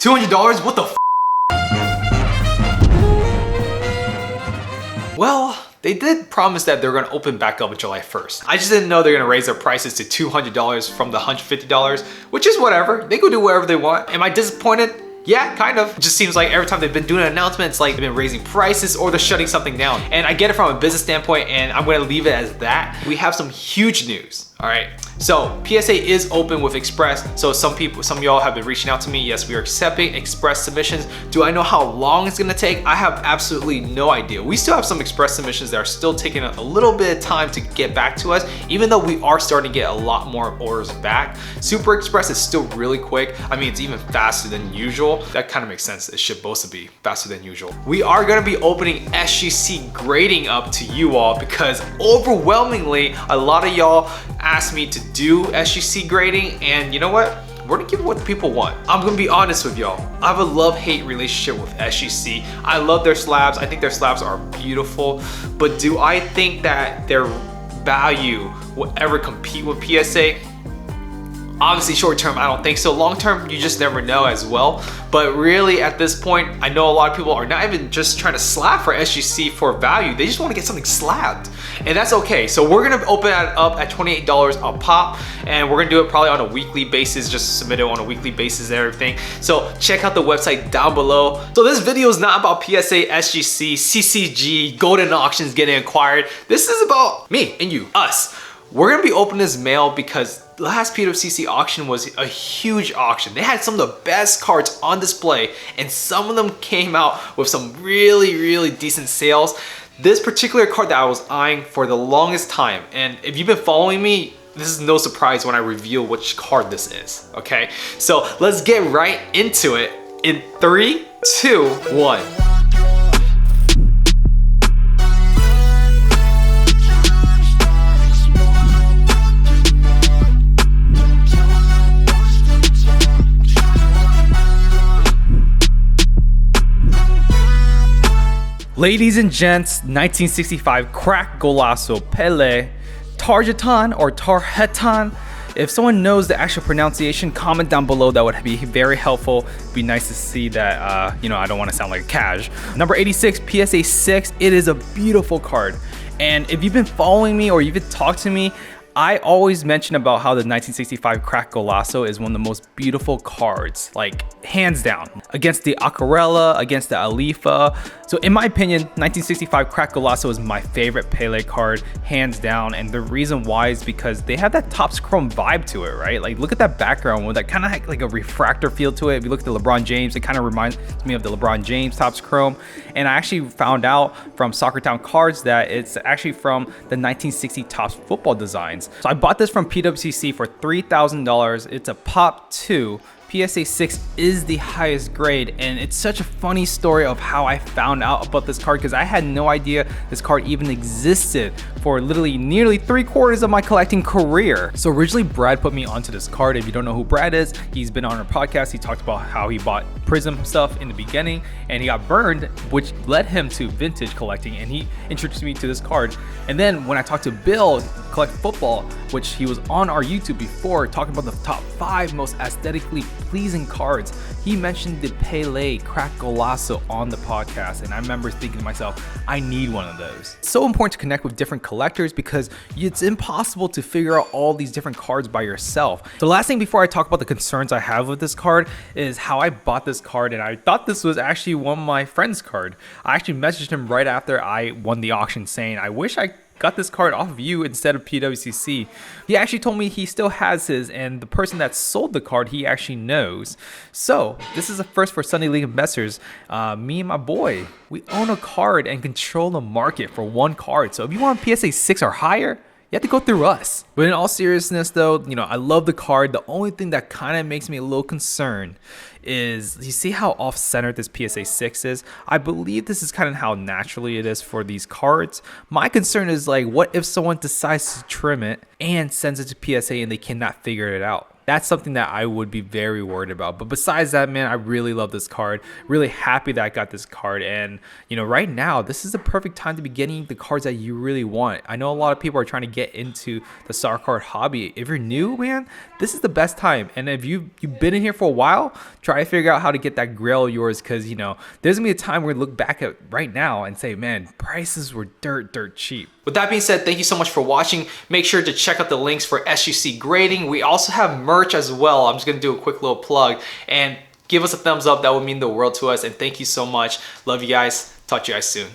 $200? What the f? Well, they did promise that they're gonna open back up on July 1st. I just didn't know they're gonna raise their prices to $200 from the $150, which is whatever. They can do whatever they want. Am I disappointed? Yeah, kind of. It just seems like every time they've been doing an announcement, it's like they've been raising prices or they're shutting something down. And I get it from a business standpoint, and I'm gonna leave it as that. We have some huge news, all right? So PSA is open with Express. So some of y'all have been reaching out to me. Yes, we are accepting Express submissions. Do I know how long it's gonna take? I have absolutely no idea. We still have some Express submissions that are still taking a little bit of time to get back to us, even though we are starting to get a lot more orders back. Super Express is still really quick. I mean, it's even faster than usual. That kind of makes sense. It should both be faster than usual. We are gonna be opening SGC grading up to you all because overwhelmingly, a lot of y'all asked me to do SGC grading, and you know what? We're gonna give what people want. I'm gonna be honest with y'all. I have a love-hate relationship with SGC. I love their slabs. I think their slabs are beautiful, but do I think that their value will ever compete with PSA? Obviously short term, I don't think so. Long term, you just never know as well. But really at this point, I know a lot of people are not even just trying to slab for SGC for value. They just want to get something slabbed. And that's okay. So we're gonna open it up at $28 a pop. And we're gonna do it probably on a weekly basis, just submit it on a weekly basis and everything. So check out the website down below. So this video is not about PSA, SGC, CCG, golden auctions getting acquired. This is about me and you, us. We're gonna be opening this mail because the last PWCC auction was a huge auction. They had some of the best cards on display, and some of them came out with some really decent sales. This particular card that I was eyeing for the longest time, and if you've been following me, this is no surprise when I reveal which card this is, okay? So let's get right into it in 3, 2, 1. Ladies and gents, 1965 crack golazo Pele, Tarjetan or Tarjetan. If someone knows the actual pronunciation, comment down below. That would be very helpful. It'd be nice to see that, you know, I don't want to sound like a cash. Number 86, PSA 6. It is a beautiful card. And if you've been following me or you've been talking to me, I always mention about how the 1965 crack golazo is one of the most beautiful cards, like hands down, against the Aquarella, against the Alifa. So in my opinion, 1965 crack golazo is my favorite Pele card, hands down. And the reason why is because they have that Topps Chrome vibe to it, right? Like look at that background with that kind of like a refractor feel to it. If you look at the LeBron James, it kind of reminds me of the LeBron James Topps Chrome. And I actually found out from Soccer Town Cards that it's actually from the 1960 Topps football designs. So I bought this from PWCC for $3,000. It's a Pop 2. PSA 6 is the highest grade, and it's such a funny story of how I found out about this card because I had no idea this card even existed for literally nearly 3/4 of my collecting career. So originally Brad put me onto this card. If you don't know who Brad is, he's been on our podcast. He talked about how he bought Prism stuff in the beginning and he got burned, which led him to vintage collecting, and he introduced me to this card. And then when I talked to Bill, Collect Football, which he was on our YouTube before, talking about the top 5 most aesthetically pleasing cards, he mentioned the Pele crack golazo on the podcast, and I remember thinking to myself, I need one of those. It's so important to connect with different collectors because it's impossible to figure out all these different cards by yourself. So the last thing before I talk about the concerns I have with this card is how I bought this card, and I thought this was actually one of my friend's card. I actually messaged him right after I won the auction saying, I wish I got this card off of you instead of PWCC. He actually told me he still has his, and the person that sold the card he actually knows. So this is a first for Sunday League investors. Me and my boy, we own a card and control the market for one card. So if you want PSA 6 or higher, you have to go through us. But in all seriousness though, you know, I love the card. The only thing that kind of makes me a little concerned is, you see how off-centered this PSA 6 is? I believe this is kind of how naturally it is for these cards. My concern is like, what if someone decides to trim it and sends it to PSA and they cannot figure it out? That's something that I would be very worried about. But besides that, man, I really love this card. Really happy that I got this card. And, you know, right now, this is the perfect time to be getting the cards that you really want. I know a lot of people are trying to get into the star card hobby. If you're new, man, this is the best time. And if you've been in here for a while, try to figure out how to get that grail of yours, because, you know, there's gonna be a time where we look back at right now and say, man, prices were dirt cheap. With that being said, thank you so much for watching. Make sure to check out the links for SGC grading. We also have merch as well. I'm just gonna do a quick little plug, and give us a thumbs up. That would mean the world to us. And thank you so much. Love you guys. Talk to you guys soon.